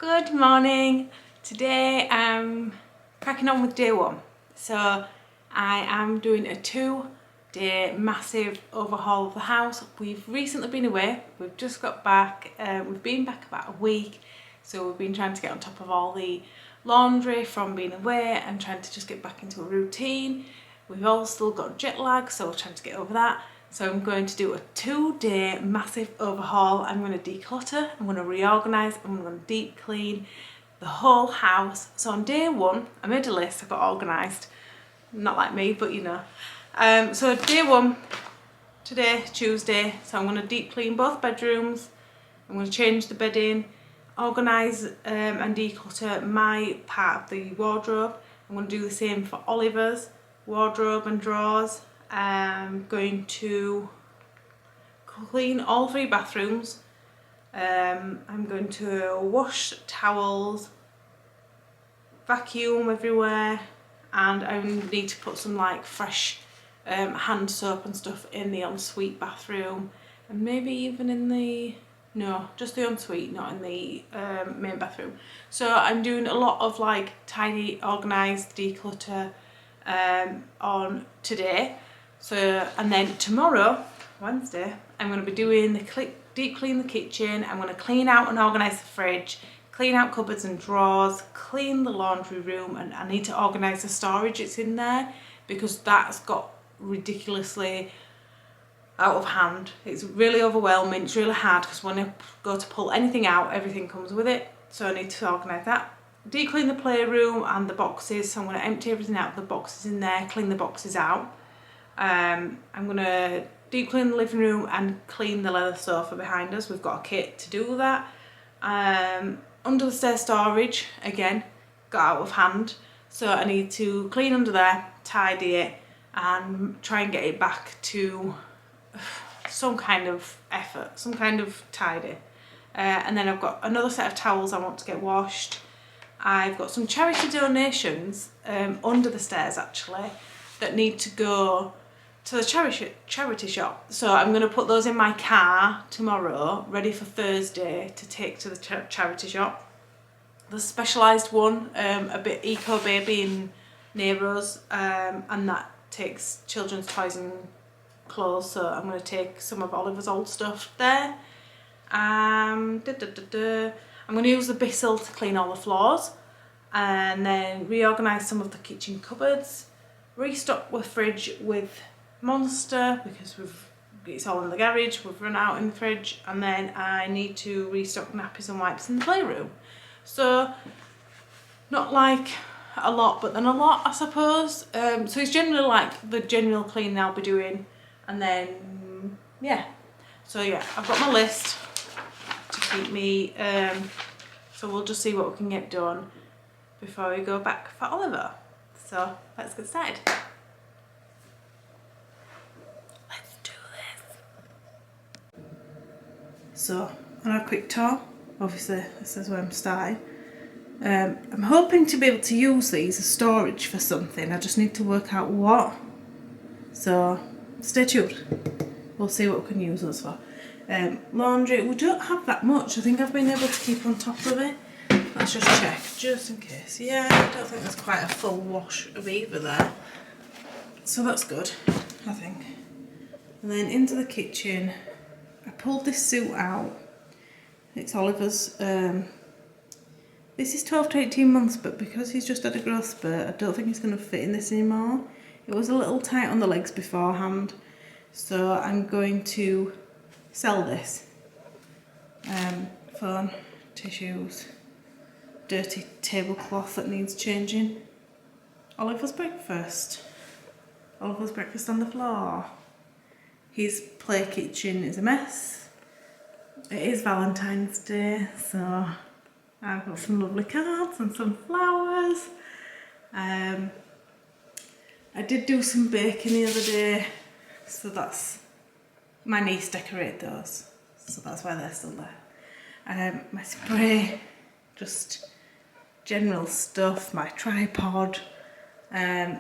Good morning. Today I'm cracking on with day one. So I am doing a 2-day massive overhaul of the house. We've recently been away. We've just got back. We've been back about a week. So we've been trying to get on top of all the laundry from being away and trying to just get back into a routine. We've all still got jet lag, so we're trying to get over that. So I'm going to do a 2-day massive overhaul. I'm going to declutter, I'm going to reorganise, I'm going to deep clean the whole house. So on day one, I made a list, I got organised. Not like me, but you know. So day one, today, Tuesday, so I'm going to deep clean both bedrooms. I'm going to change the bedding, organise and declutter my part of the wardrobe. I'm going to do the same for Oliver's wardrobe and drawers. I'm going to clean all 3 bathrooms. I'm going to wash towels, vacuum everywhere, and I need to put some like fresh hand soap and stuff in the ensuite bathroom, and maybe even in the, no, just the ensuite, not in the main bathroom. So I'm doing a lot of like tidy, organised, declutter on today. So, and then tomorrow, Wednesday, I'm going to be doing the deep clean the kitchen. I'm going to clean out and organise the fridge, clean out cupboards and drawers, clean the laundry room, and I need to organise the storage it's in there because that's got ridiculously out of hand. It's really overwhelming, it's really hard because when I go to pull anything out, everything comes with it. So I need to organise that. Deep clean the playroom and the boxes, so I'm going to empty everything out of the boxes in there, clean the boxes out. I'm going to deep clean the living room and clean the leather sofa behind us. We've got a kit to do that. Under the stairs storage, again, got out of hand. So I need to clean under there, tidy it, and try and get it back to some kind of effort, some kind of tidy. And then I've got another set of towels I want to get washed. I've got some charity donations under the stairs actually that need to go to the charity shop. So I'm going to put those in my car tomorrow, ready for Thursday to take to the charity shop. The specialised one, a bit Eco Baby in Neighbours, and that takes children's toys and clothes. So I'm going to take some of Oliver's old stuff there. I'm going to use the Bissell to clean all the floors, and then reorganise some of the kitchen cupboards, restock the fridge with Monster because it's all in the garage, we've run out in the fridge, and then I need to restock nappies and wipes in the playroom. So not like a lot, but then a lot, I suppose. So it's generally like the general cleaning I'll be doing, and then yeah. So yeah, I've got my list to keep me, so we'll just see what we can get done before we go back for Oliver. So let's get started. Let's do this. So on a quick tour, obviously this is where I'm starting. I'm hoping to be able to use these as storage for something. I just need to work out what. So stay tuned. We'll see what we can use those for. Laundry, we don't have that much. I think I've been able to keep on top of it. Let's just check, just in case. Yeah, I don't think there's quite a full wash of either there. So that's good, I think. And then into the kitchen, I pulled this suit out. It's Oliver's. This is 12 to 18 months, but because he's just had a growth spurt, I don't think he's going to fit in this anymore. It was a little tight on the legs beforehand. So I'm going to sell this. Phone, tissues, dirty tablecloth that needs changing. Oliver's breakfast. Oliver's breakfast on the floor. His play kitchen is a mess. It is Valentine's Day, so I've got some lovely cards and some flowers. I did do some baking the other day, so that's, my niece decorated those, so that's why they're still there. My spray, just general stuff, my tripod.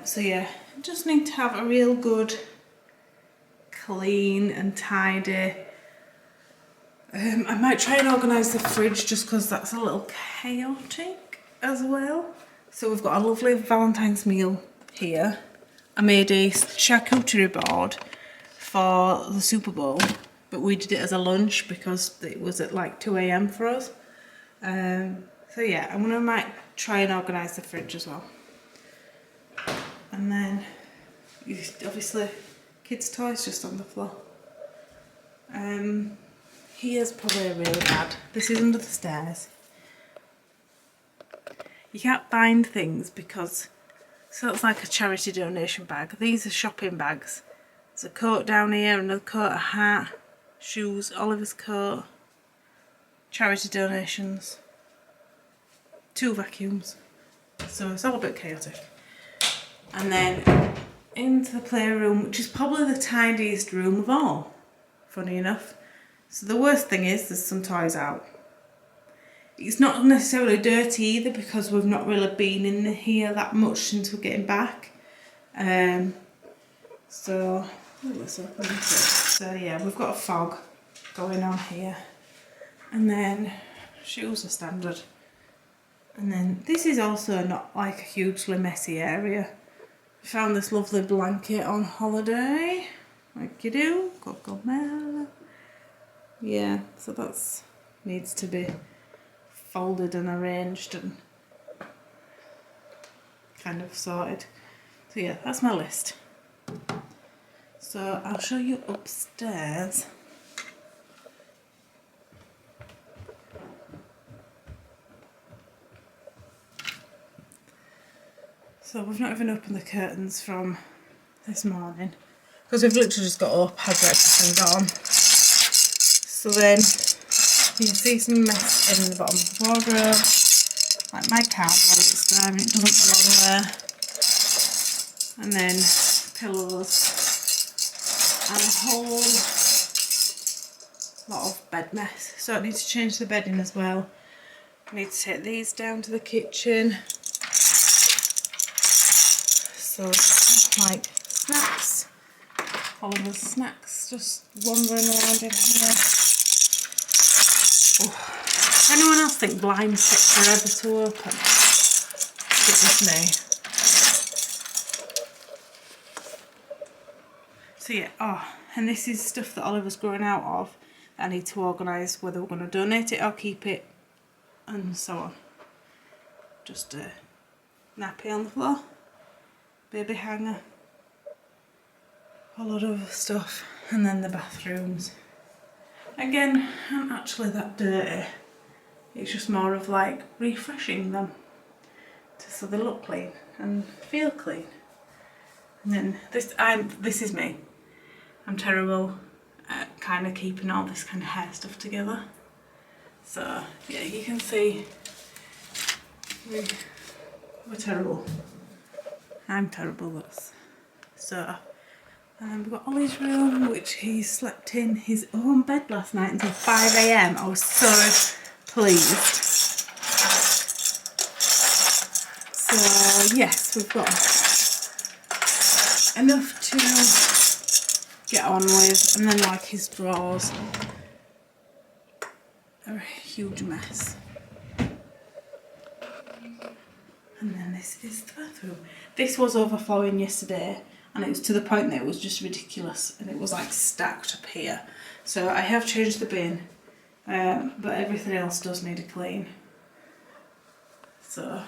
So yeah, just need to have a real good clean and tidy I might try and organise the fridge just because that's a little chaotic as well. So we've got a lovely Valentine's meal here. I made a charcuterie board for the Super Bowl, but we did it as a lunch because it was at like 2 AM for us. So yeah, might try and organise the fridge as well. And then, obviously, kids' toys just on the floor. Here's probably really bad. This is under the stairs. You can't bind things because, so it's like a charity donation bag. These are shopping bags. There's a coat down here, another coat, a hat, shoes, Oliver's coat, charity donations, 2 vacuums. So it's all a bit chaotic. And then into the playroom, which is probably the tidiest room of all, funny enough. So the worst thing is there's some toys out. It's not necessarily dirty either because we've not really been in here that much since we're getting back. So let's open this up. So yeah, we've got a fog going on here. And then shoes are standard. And then this is also not like a hugely messy area. I found this lovely blanket on holiday, like you do, Cocomel. Yeah, so that's needs to be folded and arranged and kind of sorted. So yeah, that's my list. So I'll show you upstairs. So we've not even opened the curtains from this morning because we've literally just got up, had breakfast and gone. So then you can see some mess in the bottom of the wardrobe, like my card wallet's there and it doesn't belong there. And then pillows and a whole lot of bed mess. So I need to change the bedding as well. I need to take these down to the kitchen. So like snacks, Oliver's snacks just wandering around in here. Oh. Anyone else think blinds take forever to open? It's just me. So yeah, and this is stuff that Oliver's growing out of that I need to organise whether we're going to donate it or keep it and so on. Just a nappy on the floor, baby hanger, a lot of other stuff, and then the bathrooms. Again, aren't actually that dirty. It's just more of like refreshing them so they look clean and feel clean. And then this is me. I'm terrible at kind of keeping all this kind of hair stuff together. So yeah, you can see we're terrible. I'm terrible at this. So we've got Ollie's room, which he slept in his own bed last night until 5 AM. I was so pleased. So yes, we've got enough to get on with, and then like his drawers are a huge mess. And then this is the bathroom. This was overflowing yesterday and it was to the point that it was just ridiculous and it was like stacked up here. So I have changed the bin, but everything else does need a clean. So,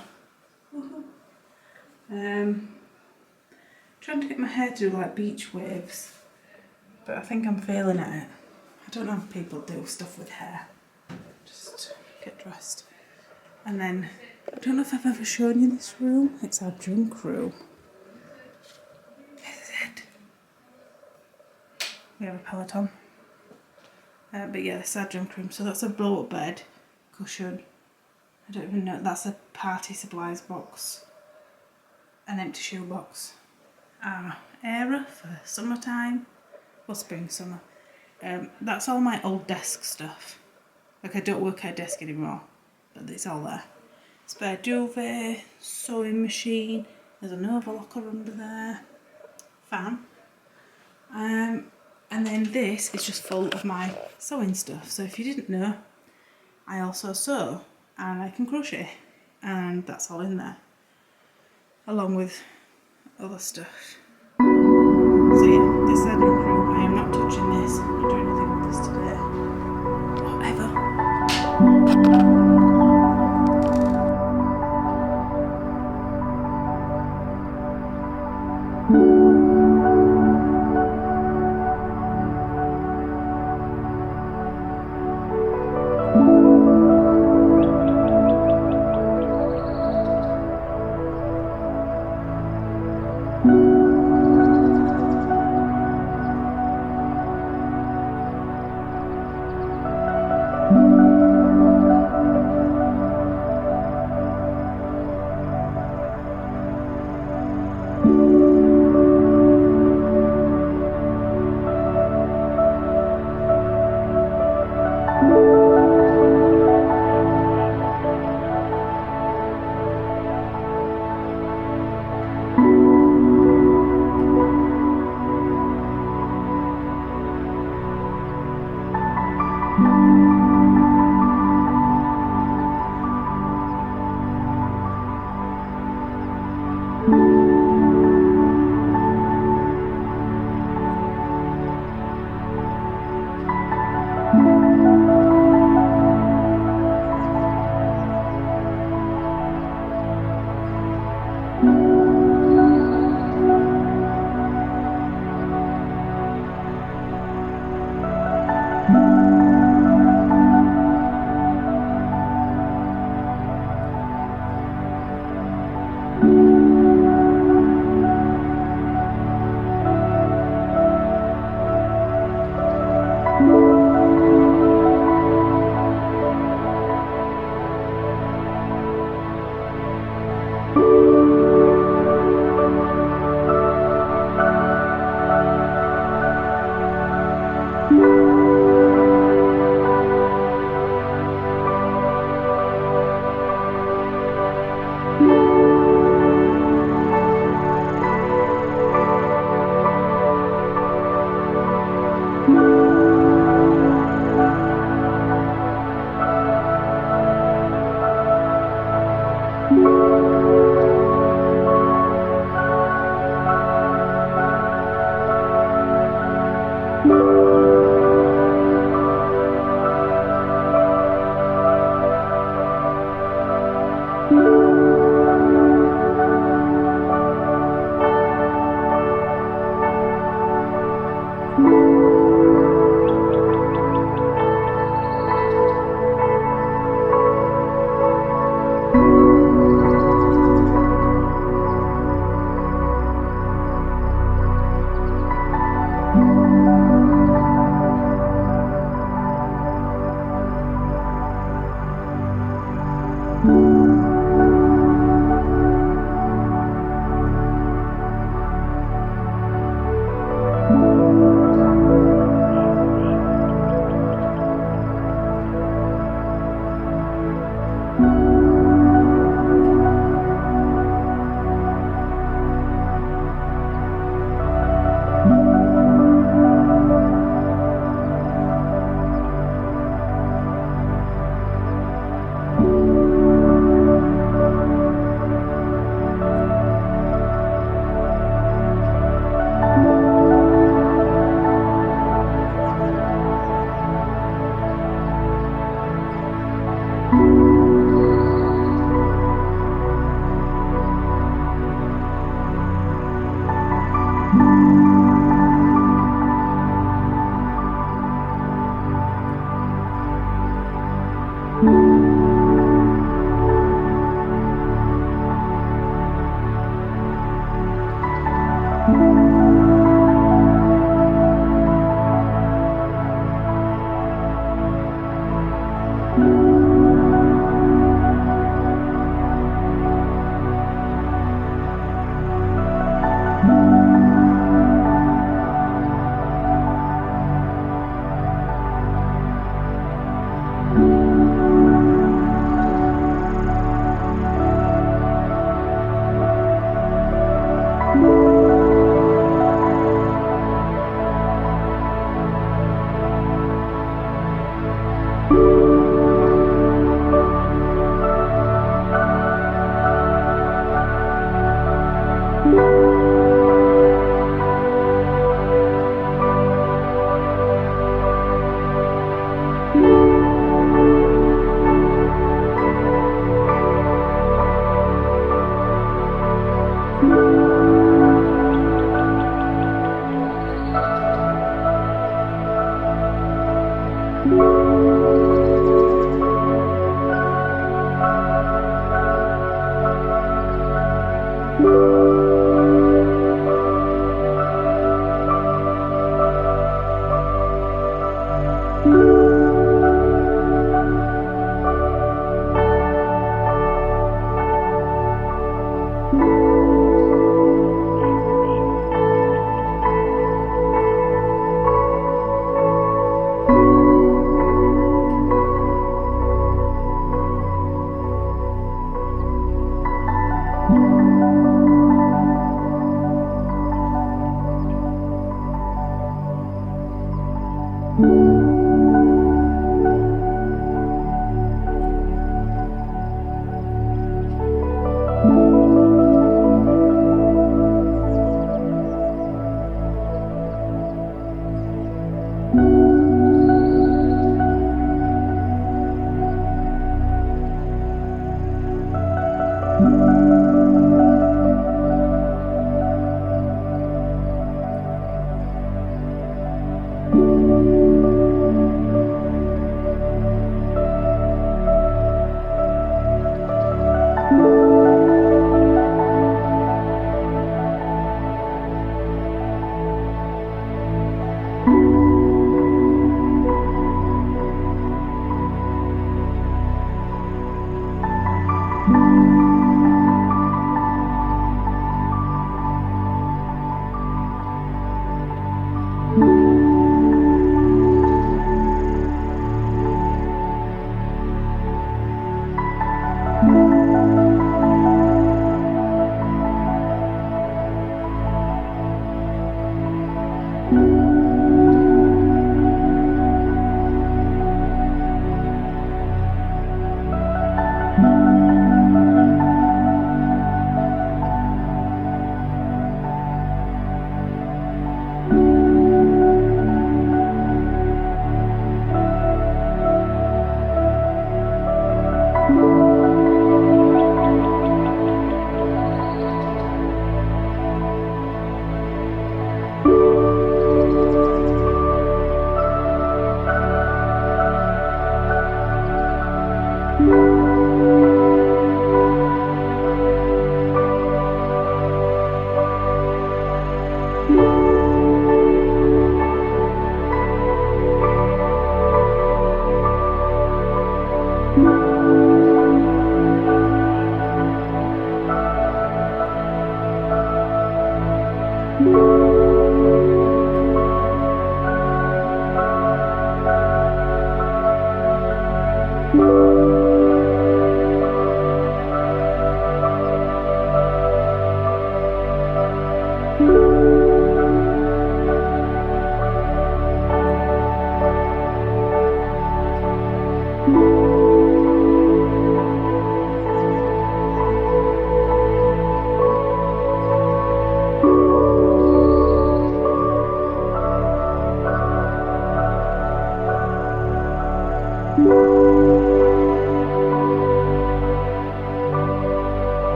trying to get my hair to do like beach waves, but I think I'm failing at it. I don't know if people do stuff with hair. Just get dressed. And then, I don't know if I've ever shown you this room. It's our drink room. This is it. We have a Peloton. But yeah, this is our drink room. So that's a blow-up bed, cushion. I don't even know. That's a party supplies box. An empty shoe box. Era for summertime. Well, spring, summer. That's all my old desk stuff. Like I don't work at a desk anymore. But it's all there. Spare duvet, sewing machine, there's an overlocker under there, fan. And then this is just full of my sewing stuff. So if you didn't know, I also sew and I can crochet, and that's all in there, along with other stuff. So yeah, this is a new crew. I am not touching this. I'm not doing anything with this today. Whatever.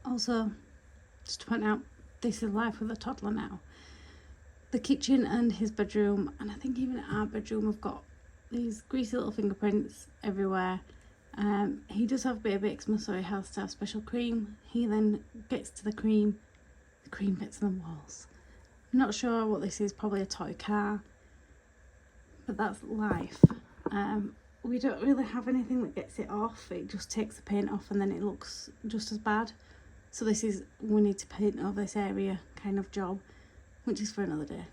Also, just to point out, this is life with a toddler now. The kitchen and his bedroom, and I think even our bedroom, have got these greasy little fingerprints everywhere. He does have a bit of eczema, so he has to have special cream. He then gets to the cream gets on the walls. I'm not sure what this is, probably a toy car, but that's life. We don't really have anything that gets it off. It just takes the paint off and then it looks just as bad. So this is, we need to paint over this area kind of job, which is for another day.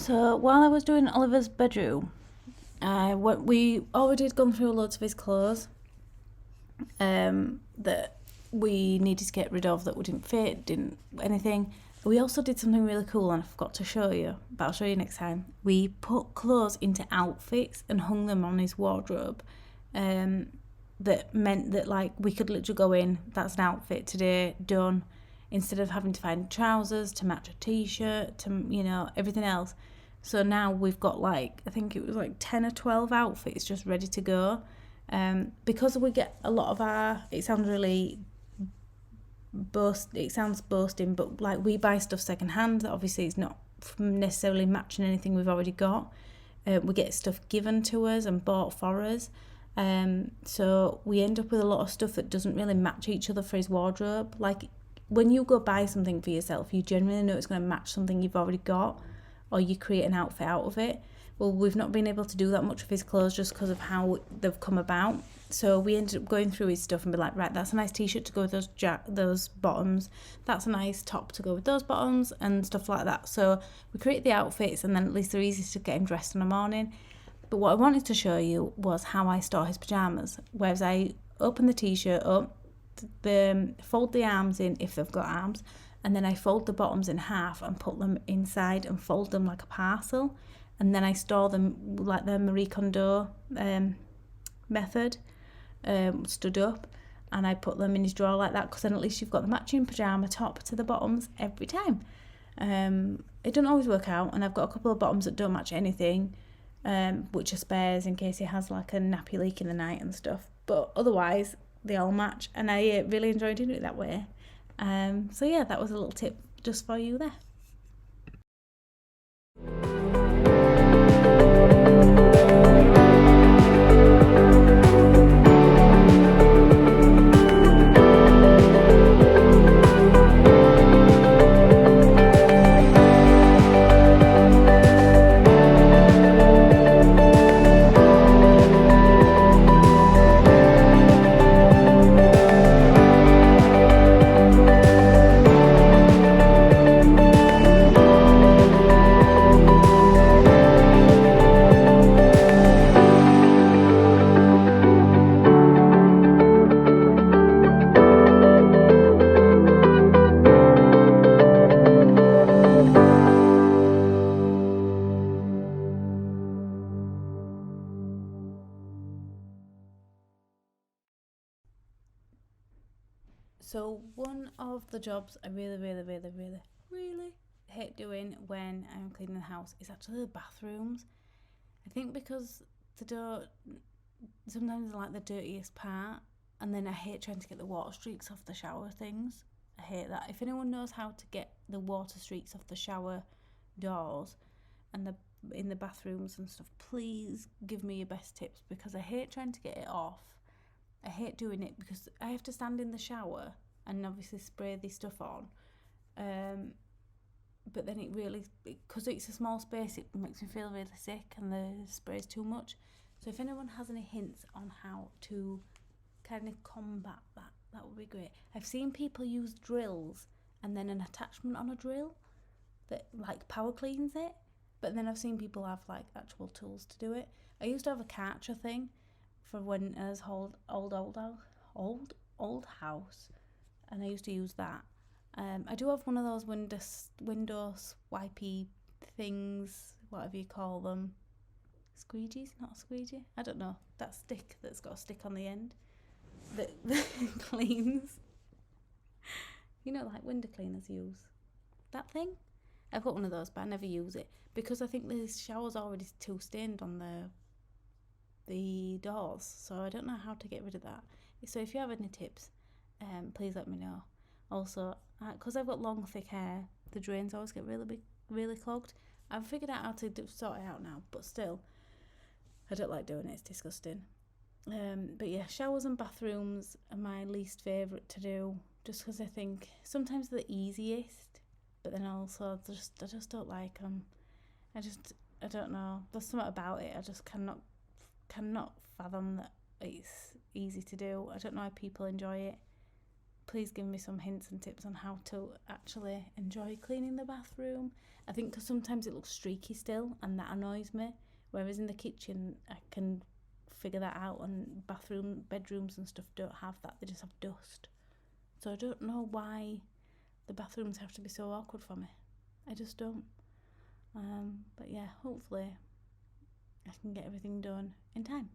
So while I was doing Oliver's bedroom, we already had gone through loads of his clothes that we needed to get rid of, that didn't fit, didn't anything. We also did something really cool, and I forgot to show you, but I'll show you next time. We put clothes into outfits and hung them on his wardrobe. That meant that like we could literally go in, that's an outfit today, done, instead of having to find trousers to match a t-shirt to everything else. So now we've got like, I think it was like 10 or 12 outfits just ready to go. Because we get a lot of it sounds really boasting, but like we buy stuff secondhand that obviously is not necessarily matching anything we've already got. We get stuff given to us and bought for us. So we end up with a lot of stuff that doesn't really match each other for his wardrobe. Like when you go buy something for yourself, you generally know it's going to match something you've already got, or you create an outfit out of it. Well, we've not been able to do that much of his clothes just because of how they've come about. So we ended up going through his stuff and be like, right, that's a nice t-shirt to go with those bottoms. That's a nice top to go with those bottoms and stuff like that. So we create the outfits, and then at least they're easy to get him dressed in the morning. But what I wanted to show you was how I store his pyjamas. Whereas I open the t-shirt up, fold the arms in if they've got arms, and then I fold the bottoms in half and put them inside and fold them like a parcel. And then I store them like the Marie Kondo method, stood up, and I put them in his drawer like that, because then at least you've got the matching pyjama top to the bottoms every time. It doesn't always work out, and I've got a couple of bottoms that don't match anything, which are spares in case he has like a nappy leak in the night and stuff. But otherwise, they all match, and I really enjoy doing it that way. So yeah, that was a little tip just for you there. So one of the jobs I really hate doing when I'm cleaning the house is actually the bathrooms. I think because sometimes they're like the dirtiest part, and then I hate trying to get the water streaks off the shower things. I hate that. If anyone knows how to get the water streaks off the shower doors and in the bathrooms and stuff, please give me your best tips, because I hate trying to get it off. I hate doing it because I have to stand in the shower and obviously spray this stuff on. But then because it's a small space, it makes me feel really sick and the spray is too much. So if anyone has any hints on how to kind of combat that, that would be great. I've seen people use drills and then an attachment on a drill that like power cleans it. But then I've seen people have like actual tools to do it. I used to have a Karcher thing for when I was old house, and I used to use that. I do have one of those window swipey things, whatever you call them. Squeegees? Not a squeegee? I don't know. That stick that's got a stick on the end that cleans. You know, like window cleaners use. That thing? I've got one of those, but I never use it because I think the shower's already too stained on the doors, so I don't know how to get rid of that. So if you have any tips, please let me know. Also, because I've got long thick hair, the drains always get really clogged. I've figured out how to sort it out now, but still, I don't like doing it. It's disgusting. But yeah, showers and bathrooms are my least favourite to do, just because I think sometimes they're the easiest, but then also I just don't like them. I don't know. There's something about it. I just cannot fathom that it's easy to do. I don't know how people enjoy it. please give me some hints and tips on how to actually enjoy cleaning the bathroom. I think because sometimes it looks streaky still, and that annoys me, whereas in the kitchen I can figure that out, and bedrooms and stuff don't have that, they just have dust. So I don't know why the bathrooms have to be so awkward for me. I just don't. But yeah, hopefully I can get everything done in time.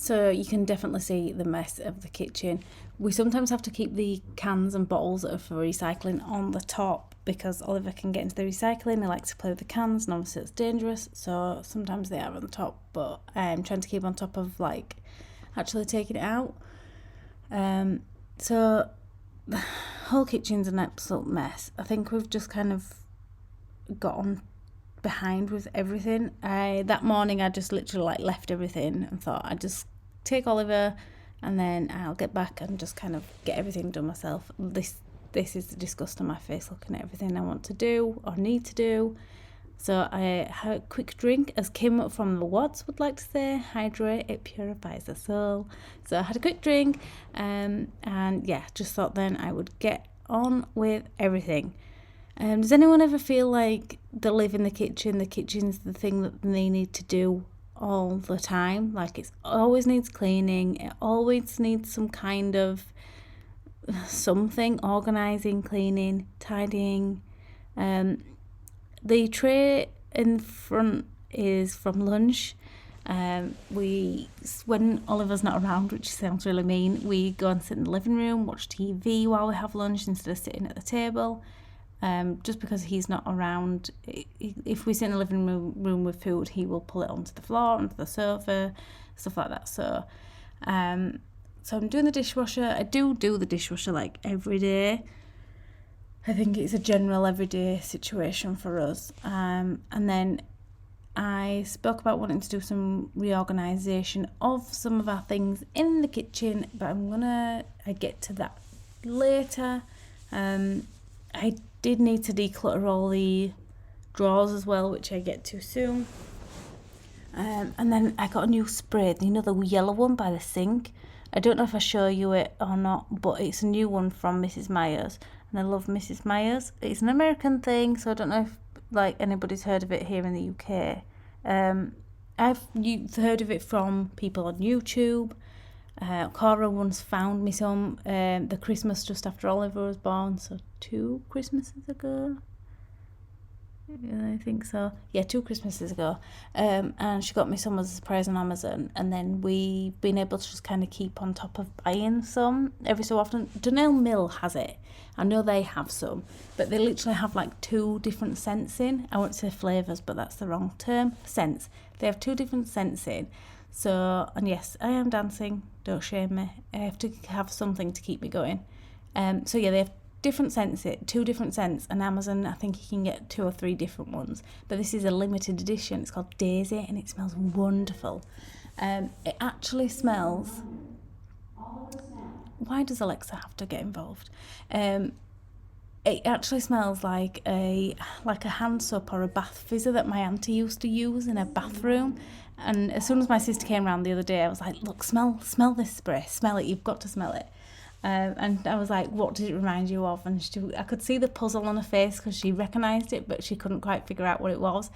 So you can definitely see the mess of the kitchen. We sometimes have to keep the cans and bottles that are for recycling on the top because Oliver can get into the recycling. He likes to play with the cans, and obviously it's dangerous. So sometimes they are on the top, but I'm trying to keep on top of like actually taking it out. So the whole kitchen's an absolute mess. I think we've just kind of got on behind with everything. That morning I just literally like left everything and thought I'd just take Oliver and then I'll get back and just kind of get everything done myself. This is the disgust on my face looking at everything I want to do or need to do. So I had a quick drink, as Kim from the Wads would like to say, hydrate, it purifies the soul. So I had a quick drink and yeah, just thought then I would get on with everything. Does anyone ever feel like they live in the kitchen? The kitchen's the thing that they need to do all the time. Like it always needs cleaning. It always needs some kind of something, organising, cleaning, tidying. The tray in front is from lunch. When Oliver's not around, which sounds really mean, we go and sit in the living room, watch TV while we have lunch instead of sitting at the table. Just because he's not around, if we sit in the living room with food, he will pull it onto the floor, onto the sofa, stuff like that. So I'm doing the dishwasher. I do the dishwasher like every day. I think it's a general everyday situation for us. And then I spoke about wanting to do some reorganisation of some of our things in the kitchen, but I get to that later. I did need to declutter all the drawers as well, which I get to soon. And then I got a new spray, the yellow one by the sink. I don't know if I show you it or not, but it's a new one from Mrs. Myers, and I love Mrs. Myers. It's an American thing, so I don't know if anybody's heard of it here in the UK. I've heard of it from people on YouTube. Cora once found me some the Christmas just after Oliver was born, so 2 Christmases ago. I think so. Yeah, 2 Christmases ago. And she got me some as a surprise on Amazon, and then we've been able to just kind of keep on top of buying some every so often. Dunelle Mill has it. I know they have some, but they literally have like 2 different scents in. I won't say flavours, but that's the wrong term. Scents. They have 2 different scents in. So, and yes, I am dancing. Don't shame me. I have to have something to keep me going. So yeah, they have 2 different scents, and Amazon, I think you can get 2 or 3 different ones, but this is a limited edition. It's called Daisy, and it smells wonderful. It actually smells, why does Alexa have to get involved? It actually smells like a hand soap or a bath fizzer that my auntie used to use in her bathroom. And as soon as my sister came around the other day, I was like, look, smell this spray, smell it, you've got to smell it. And I was like, what did it remind you of? And I could see the puzzle on her face because she recognised it, but she couldn't quite figure out what it was.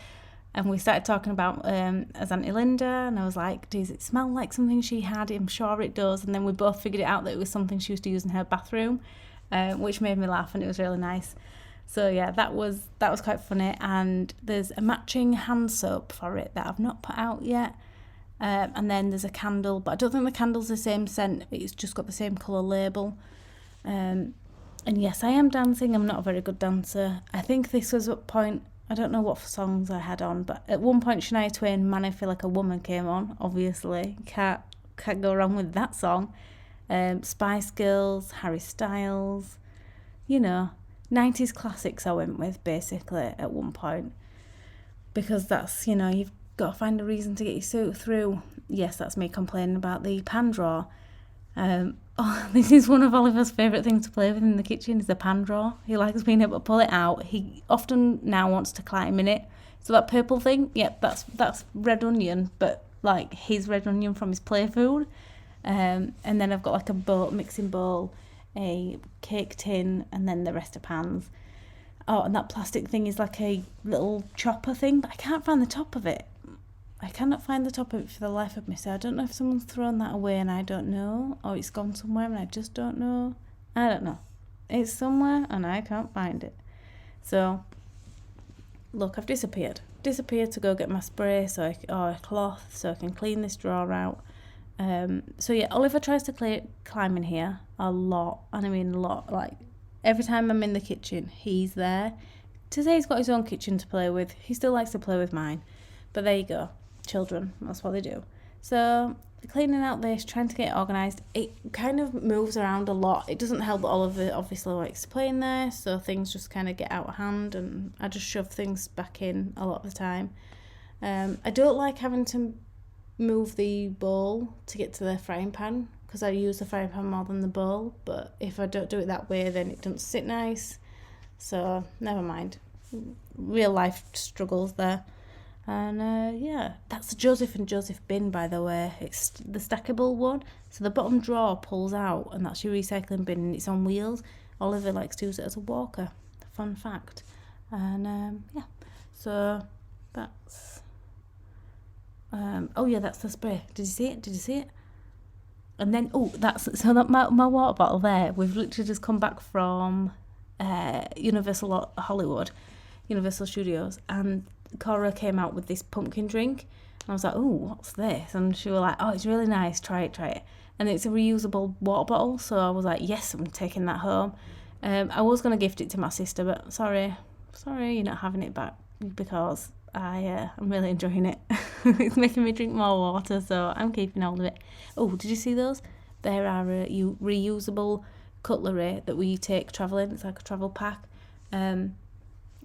And we started talking about as Auntie Linda, and I was like, does it smell like something she had? I'm sure it does. And then we both figured it out that it was something she used to use in her bathroom, which made me laugh, and it was really nice. So yeah, that was quite funny. And there's a matching hand soap for it that I've not put out yet. And then there's a candle, but I don't think the candle's the same scent. It's just got the same colour label. And yes, I am dancing. I'm not a very good dancer. I think this was at point, I don't know what songs I had on, but at one point Shania Twain, Man I Feel Like a Woman came on, obviously. Can't go wrong with that song. Spice Girls, Harry Styles, 90s classics I went with basically at one point. Because that's, you've got to find a reason to get your suit through. Yes, that's me complaining about the pan drawer. This is one of Oliver's favourite things to play with in the kitchen is the pan drawer. He likes being able to pull it out. He often now wants to climb in it. So that purple thing, yep, that's red onion, but like his red onion from his play food. And then I've got like a mixing bowl, a cake tin, and then the rest of pans. Oh, and that plastic thing is like a little chopper thing, but I can't find the top of it. I cannot find the top of it for the life of me, so I don't know if someone's thrown that away and I don't know, or it's gone somewhere and I just don't know. I don't know. It's somewhere and I can't find it. So, look, I've disappeared to go get my spray or a cloth so I can clean this drawer out. So yeah, Oliver tries to climb in here a lot, and I mean a lot. Like every time I'm in the kitchen, he's there. To say he's got his own kitchen to play with, he still likes to play with mine. But there you go, children, that's what they do. So cleaning out this, trying to get it organised, it kind of moves around a lot. It doesn't help that Oliver obviously likes to play in there, so things just kind of get out of hand, and I just shove things back in a lot of the time. I don't like having to move the bowl to get to the frying pan, because I use the frying pan more than the bowl, but if I don't do it that way, then it doesn't sit nice. So never mind, real life struggles there. And yeah, that's the Joseph and Joseph bin, by the way. It's the stackable one, so the bottom drawer pulls out, and that's your recycling bin, and it's on wheels. Oliver likes to use it as a walker, fun fact. And yeah, so that's oh yeah, that's the spray. Did you see it? And then my water bottle there, we've literally just come back from Universal Studios, and Cora came out with this pumpkin drink, and I was like, oh, what's this? And she was like, oh, it's really nice, try it. And it's a reusable water bottle, so I was like, yes, I'm taking that home. I was going to gift it to my sister, but sorry, you're not having it back, because I'm really enjoying it. It's making me drink more water, so I'm keeping hold of it. Oh, did you see those? There are reusable cutlery that we take travelling. It's like a travel pack.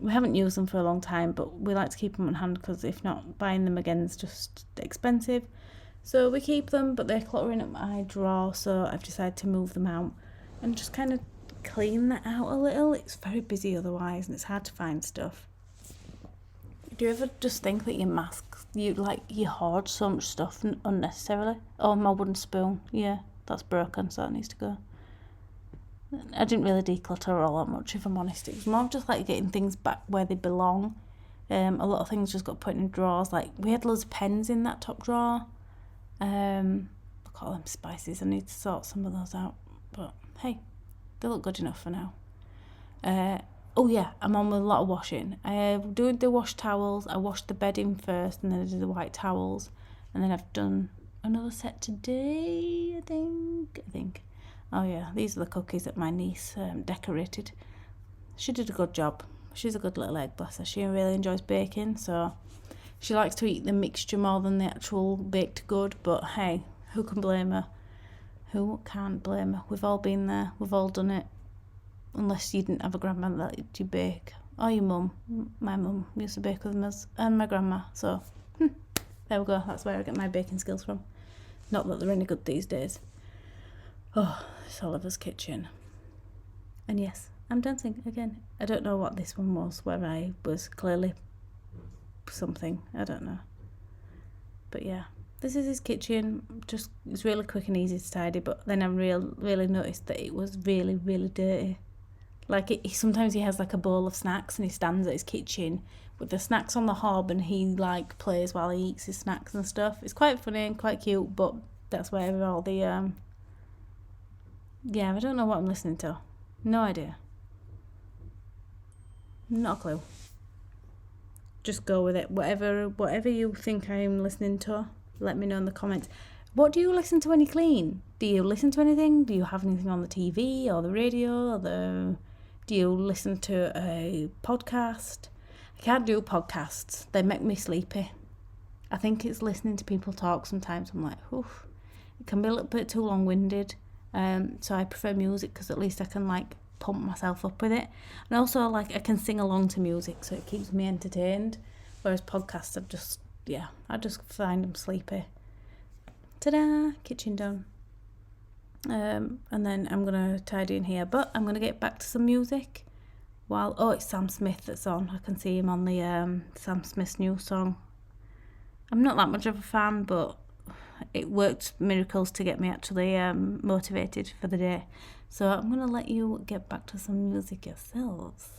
We haven't used them for a long time, but we like to keep them on hand, because if not, buying them again is just expensive. So we keep them, but they're cluttering up my drawer, so I've decided to move them out and just kind of clean that out a little. It's very busy otherwise, and it's hard to find stuff. Do you ever just think that your masks, you hoard so much stuff unnecessarily? Oh, my wooden spoon, yeah, that's broken, so it needs to go. I didn't really declutter all that much, if I'm honest. It was more just like getting things back where they belong. A lot of things just got put in drawers. Like, we had loads of pens in that top drawer. I call them spices. I need to sort some of those out. But hey, they look good enough for now. Oh yeah, I'm on with a lot of washing. I doing the wash towels. I washed the bedding first, and then I did the white towels, and then I've done another set today, I think. Oh yeah, these are the cookies that my niece decorated. She did a good job. She's a good little egg, bless her. She really enjoys baking, so she likes to eat the mixture more than the actual baked good, but hey, who can blame her? Who can't blame her? We've all been there, we've all done it. Unless you didn't have a grandma that let you bake. Or your mum. My mum used to bake with us, and my grandma, so there we go, that's where I get my baking skills from. Not that they're any good these days. Oh, it's Oliver's kitchen. And yes, I'm dancing again. I don't know what this one was, where I was clearly something. I don't know. But yeah, this is his kitchen. Just, it's really quick and easy to tidy, but then I really noticed that it was really, really dirty. Like, sometimes he has like a bowl of snacks, and he stands at his kitchen with the snacks on the hob, and he like plays while he eats his snacks and stuff. It's quite funny and quite cute, but that's where all the yeah, I don't know what I'm listening to. No idea. Not a clue. Just go with it. Whatever you think I'm listening to, let me know in the comments. What do you listen to when you clean? Do you listen to anything? Do you have anything on the TV or the radio or do you listen to a podcast? I can't do podcasts. They make me sleepy. I think it's listening to people talk sometimes. I'm like, oof. It can be a little bit too long-winded. So I prefer music, because at least I can like pump myself up with it, and also like I can sing along to music, so it keeps me entertained. Whereas podcasts, I just find them sleepy. Ta-da! Kitchen done. And then I'm gonna tidy in here, but I'm gonna get back to some music. It's Sam Smith that's on. I can see him on the Sam Smith's new song. I'm not that much of a fan, but it worked miracles to get me actually motivated for the day. So I'm going to let you get back to some music yourselves.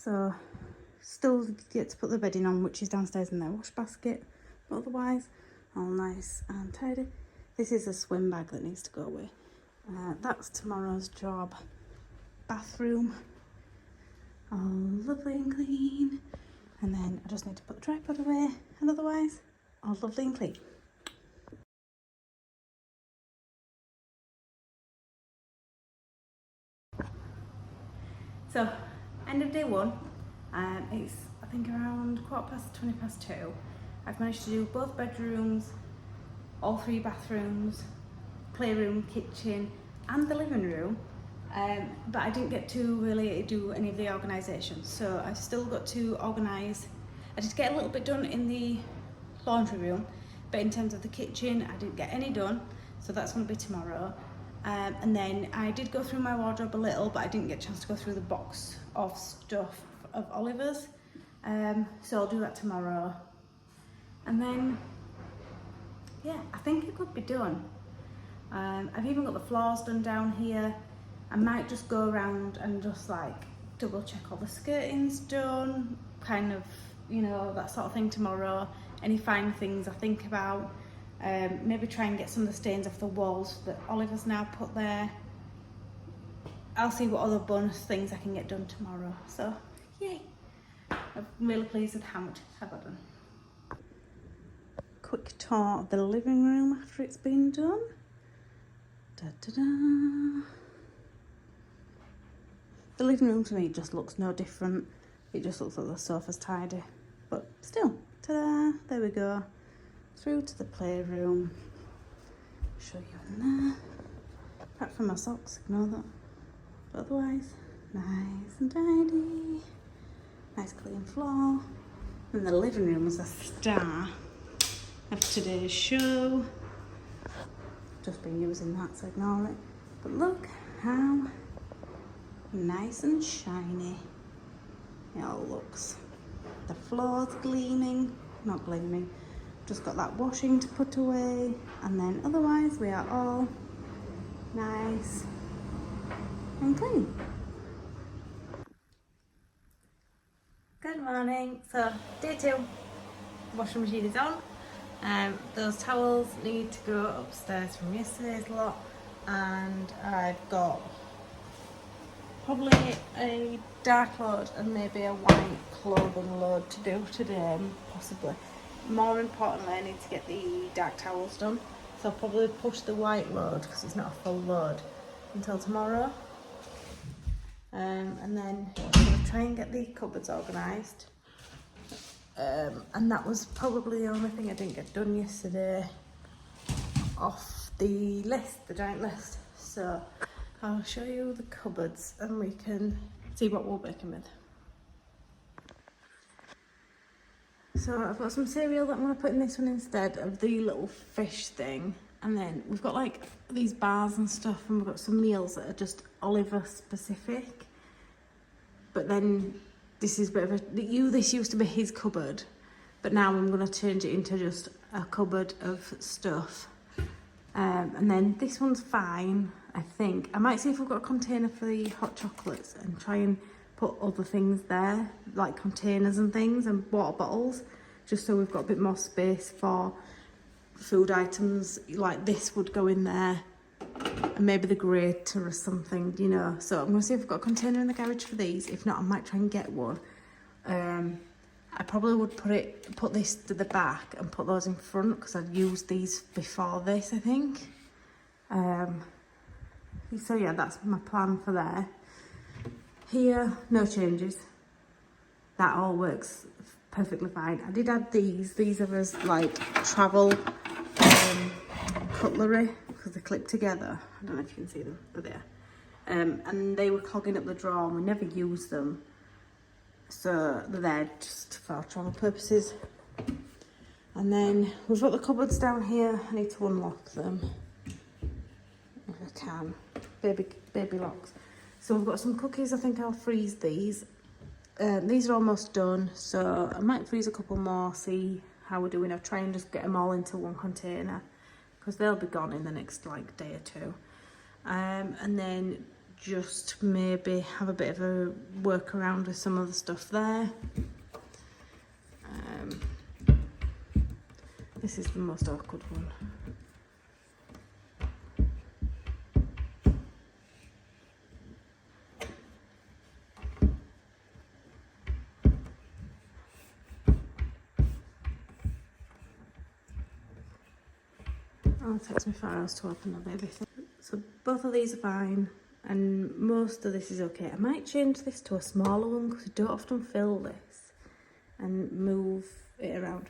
so still get to put the bedding on, which is downstairs in their wash basket, but otherwise all nice and tidy. This is a swim bag that needs to go away. That's tomorrow's job. Bathroom, all lovely and clean. And then I just need to put the tripod away, and otherwise all lovely and clean. So, end of day one. It's I think around 2:15. I've managed to do both bedrooms, all 3 bathrooms, playroom, kitchen, and the living room. But I didn't get to really do any of the organisation, so I've still got to organise. I did get a little bit done in the laundry room, but in terms of the kitchen I didn't get any done, so that's going to be tomorrow. And then I did go through my wardrobe a little, but I didn't get a chance to go through the box of stuff of Oliver's, so I'll do that tomorrow. And then yeah, I think it could be done. I've even got the floors done down here. I might just go around and just like double check all the skirting's done, kind of, you know, that sort of thing tomorrow. Any fine things I think about. Maybe try and get some of the stains off the walls that Oliver's now put there. I'll see what other bonus things I can get done tomorrow. So, yay! I'm really pleased with how much I got done. Quick tour of the living room after it's been done. Da, da, da. The living room to me just looks no different. It just looks like the sofa's tidy. But still, ta-da! There we go. Through to the playroom. Show you in there. Apart from my socks, ignore that. But otherwise, nice and tidy. Nice clean floor. And the living room was a star of today's show. Just been using that, so ignore it. But look how nice and shiny it all looks. The floor's gleaming, not gleaming. Just got that washing to put away, and then otherwise we are all nice and clean. Good morning. So day 2, washing machine is on. Those towels need to go upstairs from yesterday's lot, and I've got probably a dark load and maybe a white clothing load to do today, possibly. More importantly, I need to get the dark towels done, so I'll probably push the white load, because it's not a full load, until tomorrow. And then I'm going to try and get the cupboards organised. And that was probably the only thing I didn't get done yesterday off the list, the giant list. So I'll show you the cupboards and we can see what we'll bake them with. So I've got some cereal that I'm going to put in this one instead of the little fish thing. And then we've got like these bars and stuff, and we've got some meals that are just Oliver specific. But then this is a bit of this used to be his cupboard, but now I'm going to change it into just a cupboard of stuff. And then this one's fine, I think. I might see if we've got a container for the hot chocolates and try and put other things there, like containers and things and water bottles, just so we've got a bit more space for food items. Like this would go in there, and maybe the grater or something, you know. So I'm going to see if we've got a container in the garage for these. If not, I might try and get one. I probably would put this to the back and put those in front, because I'd used these before this, I think. So yeah, that's my plan for there. Here, no changes. That all works perfectly fine. I did add these. These are as like travel cutlery, because they clip together. I don't know if you can see them, but there. And they were clogging up the drawer and we never used them. So they're there just for travel purposes. And then we've got the cupboards down here. I need to unlock them if I can. Baby locks. So we've got some cookies. I think I'll freeze these. These are almost done, so I might freeze a couple more, see how we're doing. I'll try and just get them all into one container, because they'll be gone in the next like day or two. And then just maybe have a bit of a work around with some of the stuff there. This is the most awkward one. Oh, it takes me 4 hours to open up everything. So both of these are fine, and most of this is okay. I might change this to a smaller one because I don't often fill this and move it around.